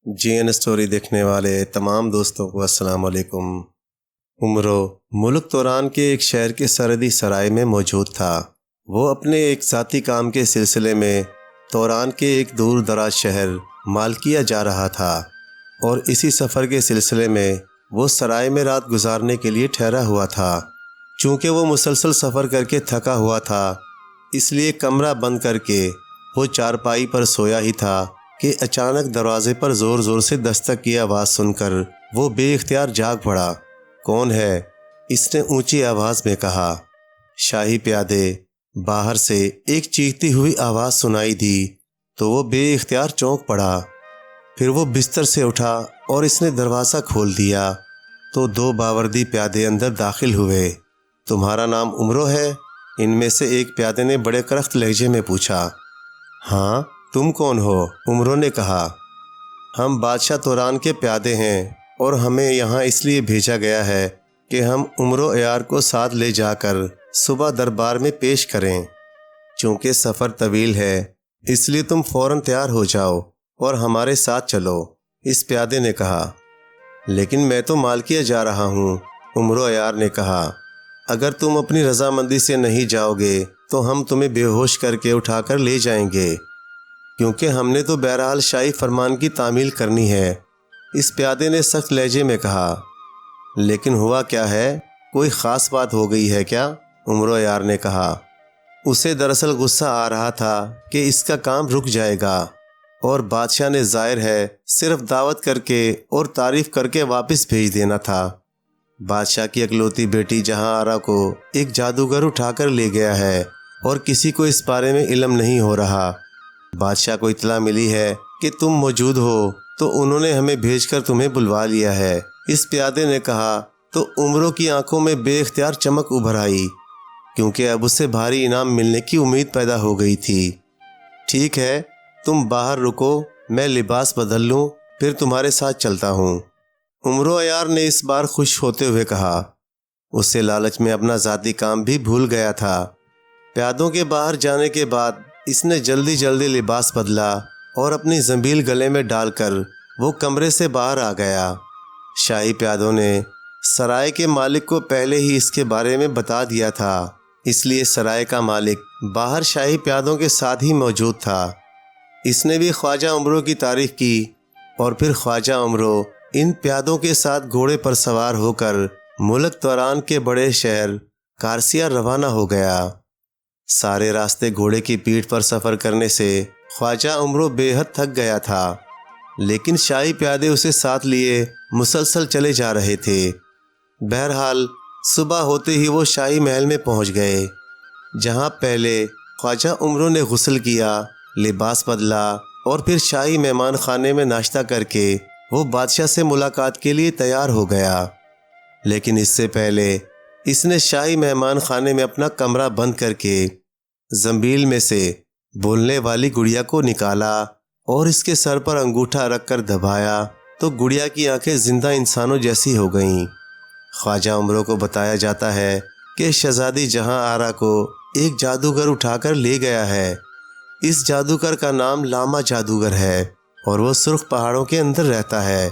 جی N story دیکھنے والے تمام دوستوں کو السلام علیکم۔ عمرو ملک توران کے ایک شہر کے سرحدی سرائے میں موجود تھا۔ وہ اپنے ایک ذاتی کام کے سلسلے میں توران کے ایک دور دراز شہر مالکیہ جا رہا تھا، اور اسی سفر کے سلسلے میں وہ سرائے میں رات گزارنے کے لیے ٹھہرا ہوا تھا۔ چونکہ وہ مسلسل سفر کر کے تھکا ہوا تھا، اس لیے کمرہ بند کر کے وہ چارپائی پر سویا ہی تھا کہ اچانک دروازے پر زور زور سے دستک کی آواز سن کر وہ بے اختیار جاگ پڑا۔ کون ہے؟ اس نے اونچی آواز میں کہا۔ شاہی پیادے۔ باہر سے ایک چیختی ہوئی آواز سنائی دی تو وہ بے اختیار چونک پڑا۔ پھر وہ بستر سے اٹھا اور اس نے دروازہ کھول دیا تو دو باوردی پیادے اندر داخل ہوئے۔ تمہارا نام عمرو ہے؟ ان میں سے ایک پیادے نے بڑے کرخت لہجے میں پوچھا۔ ہاں، تم کون ہو؟ عمرو نے کہا۔ ہم بادشاہ توران کے پیادے ہیں، اور ہمیں یہاں اس لیے بھیجا گیا ہے کہ ہم عمرو عیار کو ساتھ لے جا کر صبح دربار میں پیش کریں۔ چونکہ سفر طویل ہے، اس لیے تم فوراً تیار ہو جاؤ اور ہمارے ساتھ چلو، اس پیادے نے کہا۔ لیکن میں تو مالکیہ جا رہا ہوں، عمرو عیار نے کہا۔ اگر تم اپنی رضامندی سے نہیں جاؤ گے تو ہم تمہیں بے ہوش کر کے اٹھا کر لے جائیں گے، کیونکہ ہم نے تو بہرحال شاہی فرمان کی تعمیل کرنی ہے، اس پیادے نے سخت لہجے میں کہا۔ لیکن ہوا کیا ہے؟ کوئی خاص بات ہو گئی ہے کیا؟ عمرو عیار نے کہا۔ اسے دراصل غصہ آ رہا تھا کہ اس کا کام رک جائے گا، اور بادشاہ نے ظاہر ہے صرف دعوت کر کے اور تعریف کر کے واپس بھیج دینا تھا۔ بادشاہ کی اکلوتی بیٹی جہاں آرا کو ایک جادوگر اٹھا کر لے گیا ہے، اور کسی کو اس بارے میں علم نہیں ہو رہا۔ بادشاہ کو اطلاع ملی ہے کہ تم موجود ہو، تو انہوں نے ہمیں بھیج کر تمہیں بلوا لیا ہے، اس پیادے نے کہا۔ تو عمرو کی آنکھوں میں بے اختیار چمک ابھر آئی، کیونکہ اب اسے بھاری انعام ملنے کی امید پیدا ہو گئی تھی۔ ٹھیک ہے، تم باہر رکو، میں لباس بدل لوں، پھر تمہارے ساتھ چلتا ہوں، عمرو عیار نے اس بار خوش ہوتے ہوئے کہا۔ اسے لالچ میں اپنا ذاتی کام بھی بھول گیا تھا۔ پیادوں کے باہر جانے کے بعد اس نے جلدی جلدی لباس بدلا اور اپنی زنبیل گلے میں ڈال کر وہ کمرے سے باہر آ گیا۔ شاہی پیادوں نے سرائے کے مالک کو پہلے ہی اس کے بارے میں بتا دیا تھا، اس لیے سرائے کا مالک باہر شاہی پیادوں کے ساتھ ہی موجود تھا۔ اس نے بھی خواجہ عمرو کی تعریف کی، اور پھر خواجہ عمرو ان پیادوں کے ساتھ گھوڑے پر سوار ہو کر ملک توران کے بڑے شہر کارسیہ روانہ ہو گیا۔ سارے راستے گھوڑے کی پیٹھ پر سفر کرنے سے خواجہ عمرو بے حد تھک گیا تھا، لیکن شاہی پیادے اسے ساتھ لیے مسلسل چلے جا رہے تھے۔ بہرحال صبح ہوتے ہی وہ شاہی محل میں پہنچ گئے، جہاں پہلے خواجہ عمرو نے غسل کیا، لباس بدلا، اور پھر شاہی مہمان خانے میں ناشتہ کر کے وہ بادشاہ سے ملاقات کے لیے تیار ہو گیا۔ لیکن اس سے پہلے اس نے شاہی مہمان خانے میں اپنا کمرہ بند کر کے زنبیل میں سے بولنے والی گڑیا کو نکالا اور اس کے سر پر انگوٹھا رکھ کر دبایا تو گڑیا کی آنکھیں زندہ انسانوں جیسی ہو گئیں۔ خواجہ عمرو کو بتایا جاتا ہے کہ شہزادی جہاں آرا کو ایک جادوگر اٹھا کر لے گیا ہے۔ اس جادوگر کا نام لاما جادوگر ہے، اور وہ سرخ پہاڑوں کے اندر رہتا ہے۔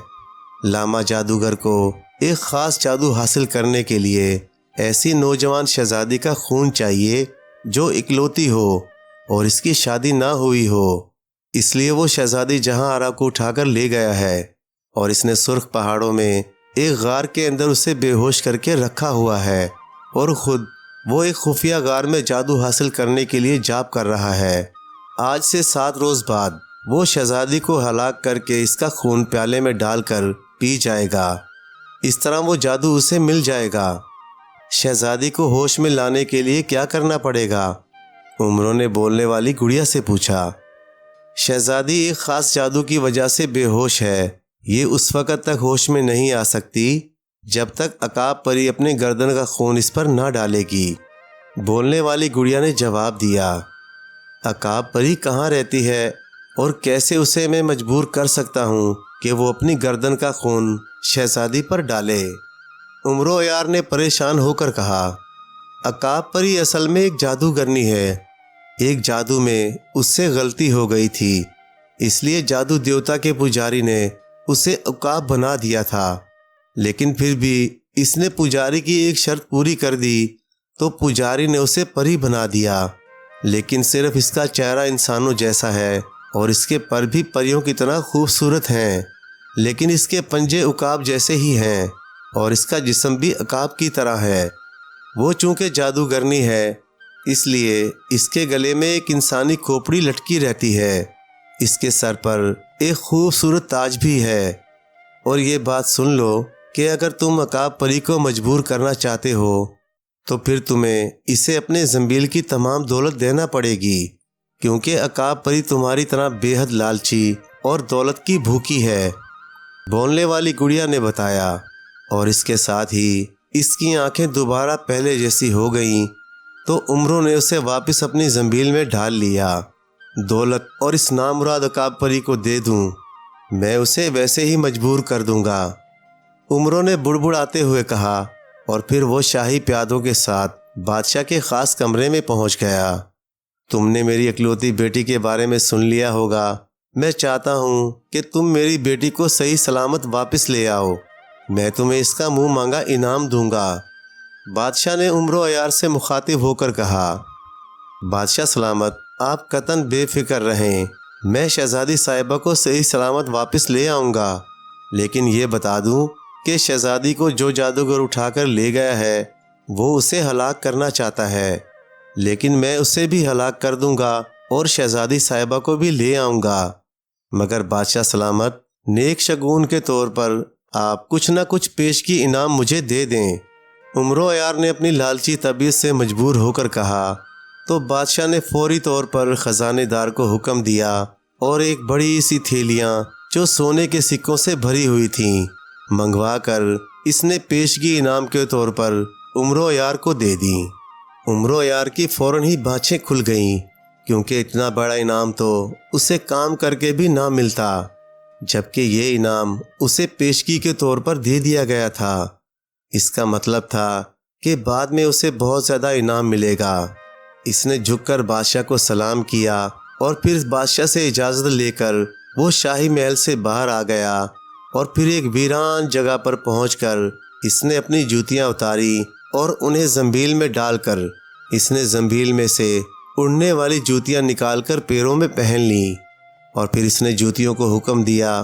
لاما جادوگر کو ایک خاص جادو حاصل کرنے کے لیے ایسی نوجوان شہزادی کا خون چاہیے جو اکلوتی ہو اور اس کی شادی نہ ہوئی ہو، اس لیے وہ شہزادی جہاں آرا کو اٹھا کر لے گیا ہے، اور اس نے سرخ پہاڑوں میں ایک غار کے اندر اسے بے ہوش کر کے رکھا ہوا ہے، اور خود وہ ایک خفیہ غار میں جادو حاصل کرنے کے لیے جاپ کر رہا ہے۔ آج سے 7 روز بعد وہ شہزادی کو ہلاک کر کے اس کا خون پیالے میں ڈال کر پی جائے گا، اس طرح وہ جادو اسے مل جائے گا۔ شہزادی کو ہوش میں لانے کے لیے کیا کرنا پڑے گا؟ عمرو نے بولنے والی گڑیا سے پوچھا۔ شہزادی ایک خاص جادو کی وجہ سے بے ہوش ہے، یہ اس وقت تک ہوش میں نہیں آ سکتی جب تک عقاب پری اپنے گردن کا خون اس پر نہ ڈالے گی، بولنے والی گڑیا نے جواب دیا۔ عقاب پری کہاں رہتی ہے اور کیسے اسے میں مجبور کر سکتا ہوں کہ وہ اپنی گردن کا خون شہزادی پر ڈالے؟ عمرو عیار نے پریشان ہو کر کہا۔ عقاب پری اصل میں ایک جادوگرنی ہے، ایک جادو میں اس سے غلطی ہو گئی تھی، اس لیے جادو دیوتا کے پجاری نے اسے عقاب بنا دیا تھا، لیکن پھر بھی اس نے پجاری کی ایک شرط پوری کر دی تو پجاری نے اسے پری بنا دیا، لیکن صرف اس کا چہرہ انسانوں جیسا ہے اور اس کے پر بھی پریوں کی طرح خوبصورت ہیں، لیکن اس کے پنجے عقاب جیسے ہی ہیں اور اس کا جسم بھی عقاب کی طرح ہے۔ وہ چونکہ جادوگرنی ہے اس لیے اس کے گلے میں ایک انسانی کھوپڑی لٹکی رہتی ہے، اس کے سر پر ایک خوبصورت تاج بھی ہے۔ اور یہ بات سن لو کہ اگر تم عقاب پری کو مجبور کرنا چاہتے ہو تو پھر تمہیں اسے اپنے زنبیل کی تمام دولت دینا پڑے گی، کیونکہ عقاب پری تمہاری طرح بے حد لالچی اور دولت کی بھوکی ہے، بولنے والی گڑیا نے بتایا۔ اور اس کے ساتھ ہی اس کی آنکھیں دوبارہ پہلے جیسی ہو گئیں تو عمروں نے اسے واپس اپنی زنبیل میں ڈھال لیا۔ دولت اور اس نامراد عقاب پری کو دے دوں، میں اسے ویسے ہی مجبور کر دوں گا، عمروں نے بڑبڑاتے ہوئے کہا، اور پھر وہ شاہی پیادوں کے ساتھ بادشاہ کے خاص کمرے میں پہنچ گیا۔ تم نے میری اکلوتی بیٹی کے بارے میں سن لیا ہوگا، میں چاہتا ہوں کہ تم میری بیٹی کو صحیح سلامت واپس لے آؤ، میں تمہیں اس کا منہ مانگا انعام دوں گا۔ بادشاہ نے عمرو عیار سے مخاطب ہو کر کہا، بادشاہ سلامت، آپ قطعاً بے فکر رہیں، میں شہزادی صاحبہ کو صحیح سلامت واپس لے آؤں گا، لیکن یہ بتا دوں کہ شہزادی کو جو جادوگر اٹھا کر لے گیا ہے وہ اسے ہلاک کرنا چاہتا ہے، لیکن میں اسے بھی ہلاک کر دوں گا اور شہزادی صاحبہ کو بھی لے آؤں گا، مگر بادشاہ سلامت نیک شگون کے طور پر آپ کچھ نہ کچھ پیشگی انعام مجھے دے دیں۔ عمرو عیار نے اپنی لالچی طبیعت سے مجبور ہو کر کہا تو بادشاہ نے فوری طور پر خزانے دار کو حکم دیا اور ایک بڑی سی تھیلیاں جو سونے کے سکوں سے بھری ہوئی تھیں منگوا کر اس نے پیشگی انعام کے طور پر عمرو عیار کو دے دیں۔ عمرو عیار کی فوراً ہی بانچیں کھل گئیں، کیونکہ اتنا بڑا انعام تو اسے کام کر کے بھی نہ ملتا، جبکہ یہ انعام اسے پیشگی کے طور پر دے دیا گیا تھا۔ اس کا مطلب تھا کہ بعد میں اسے بہت زیادہ انعام ملے گا۔ اس نے جھک کر بادشاہ کو سلام کیا اور پھر بادشاہ سے اجازت لے کر وہ شاہی محل سے باہر آ گیا، اور پھر ایک ویران جگہ پر پہنچ کر اس نے اپنی جوتیاں اتاری اور انہیں زنبیل میں ڈال کر اس نے زنبیل میں سے اڑنے والی جوتیاں نکال کر پیروں میں پہن لیں، اور پھر اس نے جوتیوں کو حکم دیا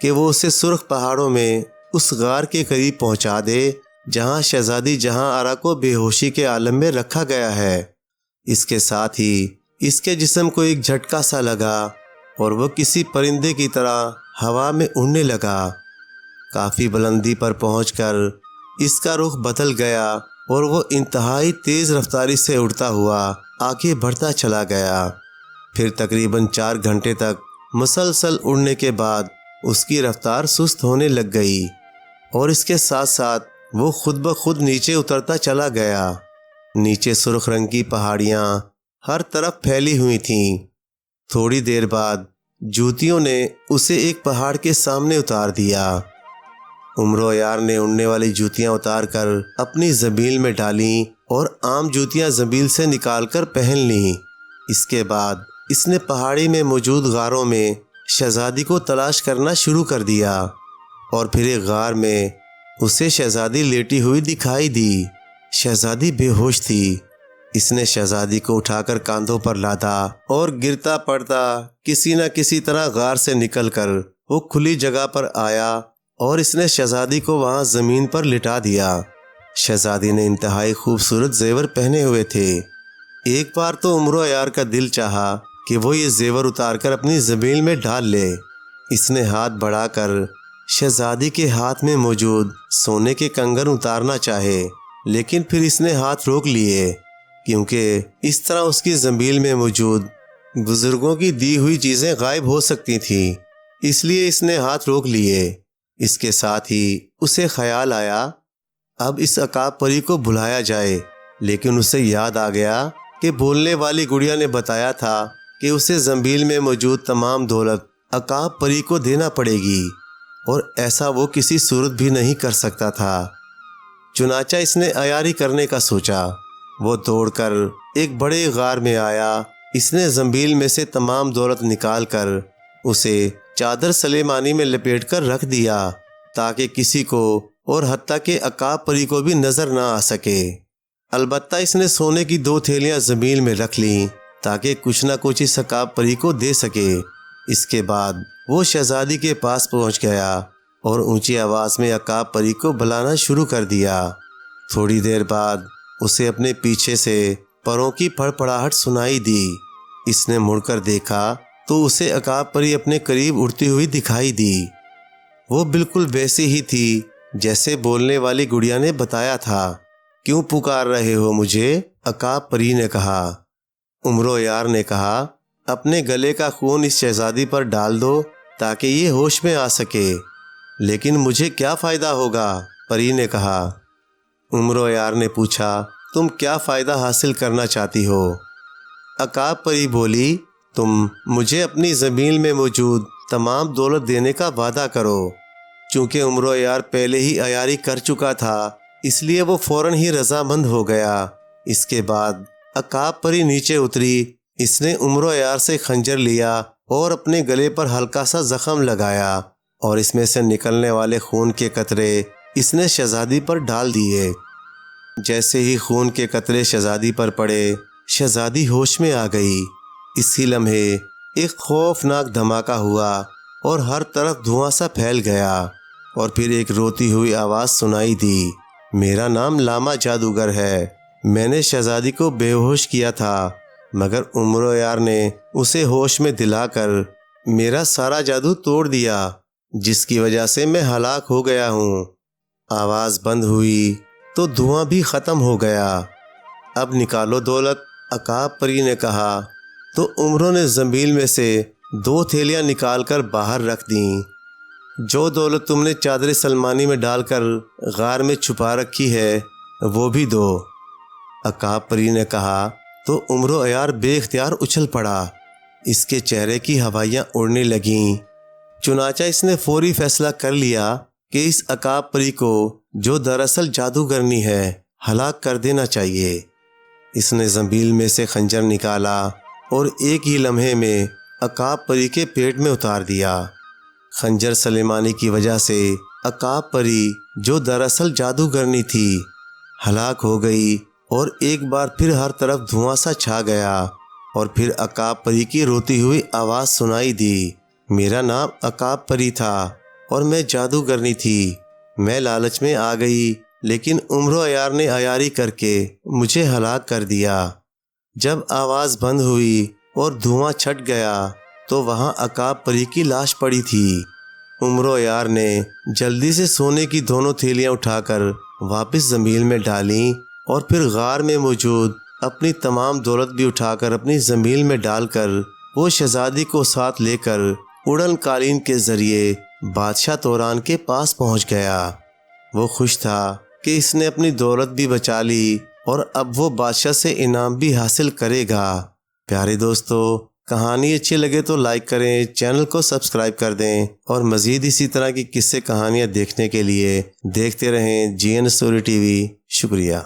کہ وہ اسے سرخ پہاڑوں میں اس غار کے قریب پہنچا دے جہاں شہزادی جہاں آرا کو بے ہوشی کے عالم میں رکھا گیا ہے۔ اس کے ساتھ ہی اس کے جسم کو ایک جھٹکا سا لگا اور وہ کسی پرندے کی طرح ہوا میں اڑنے لگا۔ کافی بلندی پر پہنچ کر اس کا رخ بدل گیا اور وہ انتہائی تیز رفتاری سے اڑتا ہوا آگے بڑھتا چلا گیا۔ پھر تقریباً 4 گھنٹے تک مسلسل اڑنے کے بعد اس کی رفتار سست ہونے لگ گئی اور اس کے ساتھ ساتھ وہ خود بخود نیچے اترتا چلا گیا۔ نیچے سرخ رنگ کی پہاڑیاں ہر طرف پھیلی ہوئی تھیں۔ تھوڑی دیر بعد جوتیوں نے اسے ایک پہاڑ کے سامنے اتار دیا۔ عمرو عیار نے اڑنے والی جوتیاں اتار کر اپنی زنبیل میں ڈالیں اور عام جوتیاں زنبیل سے نکال کر پہن لیں۔ اس کے بعد اس نے پہاڑی میں موجود غاروں میں شہزادی کو تلاش کرنا شروع کر دیا، اور پھر ایک غار میں اسے شہزادی لیٹی ہوئی دکھائی دی۔ شہزادی بے ہوش تھی۔ اس نے شہزادی کو اٹھا کر کاندھوں پر لادا اور گرتا پڑتا کسی نہ کسی طرح غار سے نکل کر وہ کھلی جگہ پر آیا اور اس نے شہزادی کو وہاں زمین پر لٹا دیا۔ شہزادی نے انتہائی خوبصورت زیور پہنے ہوئے تھے۔ ایک بار تو عمرو عیار کا دل چاہا کہ وہ یہ زیور اتار کر اپنی زنبیل میں ڈال لے۔ اس نے ہاتھ بڑھا کر شہزادی کے ہاتھ میں موجود سونے کے کنگن اتارنا چاہے، لیکن پھر اس نے ہاتھ روک لیے، کیونکہ اس طرح اس کی زنبیل میں موجود بزرگوں کی دی ہوئی چیزیں غائب ہو سکتی تھیں، اس لیے اس نے ہاتھ روک لیے۔ اس کے ساتھ ہی اسے خیال آیا اب اس عقاب پری کو بلایا جائے، لیکن اسے یاد آ گیا کہ بولنے والی گڑیا نے بتایا تھا کہ اسے زنبیل میں موجود تمام دولت عقاب پری کو دینا پڑے گی، اور ایسا وہ کسی صورت بھی نہیں کر سکتا تھا۔ چنانچہ اس نے عیاری کرنے کا سوچا۔ وہ دوڑ کر ایک بڑے غار میں آیا۔ اس نے زنبیل میں سے تمام دولت نکال کر اسے چادر سلیمانی میں لپیٹ کر رکھ دیا تاکہ کسی کو اور حتیٰ کہ عقاب پری کو بھی نظر نہ آ سکے۔ البتہ اس نے سونے کی 2 تھیلیاں زمین میں رکھ لیں تاکہ کچھ نہ کچھ اس عقاب پری کو دے سکے۔ اس کے بعد وہ شہزادی کے پاس پہنچ گیا اور اونچی آواز میں عقاب پری کو بلانا شروع کر دیا۔ تھوڑی دیر بعد اسے اپنے پیچھے سے پروں کی پھڑپھڑاہٹ سنائی دی۔ اس نے مڑ کر دیکھا تو اسے عقاب پری اپنے قریب اڑتی ہوئی دکھائی دی۔ وہ بالکل ویسی ہی تھی جیسے بولنے والی گڑیا نے بتایا تھا۔ کیوں پکار رہے ہو مجھے؟ عقاب پری نے کہا۔ عمرو یار نے کہا، اپنے گلے کا خون اس شہزادی پر ڈال دو تاکہ یہ ہوش میں آ سکے۔ لیکن مجھے کیا فائدہ ہوگا؟ پری نے کہا۔ عمرو یار نے پوچھا، تم کیا فائدہ حاصل کرنا چاہتی ہو؟ عقاب پری بولی، تم مجھے اپنی زمین میں موجود تمام دولت دینے کا وعدہ کرو۔ چونکہ عمرو یار پہلے ہی عیاری کر چکا تھا اس لیے وہ فوراً ہی رضامند ہو گیا۔ اس کے بعد عقاب پری نیچے اتری۔ اس نے عمرو یار سے خنجر لیا اور اپنے گلے پر ہلکا سا زخم لگایا اور اس میں سے نکلنے والے خون کے قطرے اس نے شہزادی پر ڈال دیے۔ جیسے ہی خون کے قطرے شہزادی پر پڑے، شہزادی ہوش میں آ گئی۔ اسی لمحے ایک خوفناک دھماکہ ہوا اور ہر طرف دھواں سا پھیل گیا اور پھر ایک روتی ہوئی آواز سنائی دی، میرا نام لاما جادوگر ہے۔ میں نے شہزادی کو بے ہوش کیا تھا مگر عمرو یار نے اسے ہوش میں دلا کر میرا سارا جادو توڑ دیا جس کی وجہ سے میں ہلاک ہو گیا ہوں۔ آواز بند ہوئی تو دھواں بھی ختم ہو گیا۔ اب نکالو دولت، عقاب پری نے کہا۔ تو عمرو نے زنبیل میں سے 2 تھیلیاں نکال کر باہر رکھ دیں۔ جو دولت تم نے چادر سلمانی میں ڈال کر غار میں چھپا رکھی ہے وہ بھی دو، عقاب پری نے کہا۔ تو عمرو یار بے اختیار اچھل پڑا۔ اس کے چہرے کی ہوائیاں اڑنے لگیں۔ چنانچہ اس نے فوری فیصلہ کر لیا کہ اس عقاب پری کو جو دراصل جادوگرنی ہے ہلاک کر دینا چاہیے۔ اس نے زنبیل میں سے خنجر نکالا اور ایک ہی لمحے میں عقاب پری کے پیٹ میں اتار دیا۔ خنجر سلیمانی کی وجہ سے عقاب پری جو دراصل جادوگرنی تھی ہلاک ہو گئی اور ایک بار پھر ہر طرف دھواں سا چھا گیا اور پھر عقاب پری کی روتی ہوئی آواز سنائی دی، میرا نام عقاب پری تھا اور میں جادوگرنی تھی۔ میں لالچ میں آ گئی لیکن عمرو یار نے عیاری کر کے مجھے ہلاک کر دیا۔ جب آواز بند ہوئی اور دھواں چھٹ گیا تو وہاں عقاب پری کی لاش پڑی تھی۔ عمرو یار نے جلدی سے سونے کی 2 تھیلیاں اٹھا کر واپس زمین میں ڈالیں اور پھر غار میں موجود اپنی تمام دولت بھی اٹھا کر اپنی زمین میں ڈال کر وہ شہزادی کو ساتھ لے کر اڑن قالین کے ذریعے بادشاہ توران کے پاس پہنچ گیا۔ وہ خوش تھا کہ اس نے اپنی دولت بھی بچا لی اور اب وہ بادشاہ سے انعام بھی حاصل کرے گا۔ پیارے دوستو، کہانی اچھی لگے تو لائک کریں، چینل کو سبسکرائب کر دیں اور مزید اسی طرح کی قصے کہانیاں دیکھنے کے لیے دیکھتے رہیں GN اسٹوری TV۔ شکریہ۔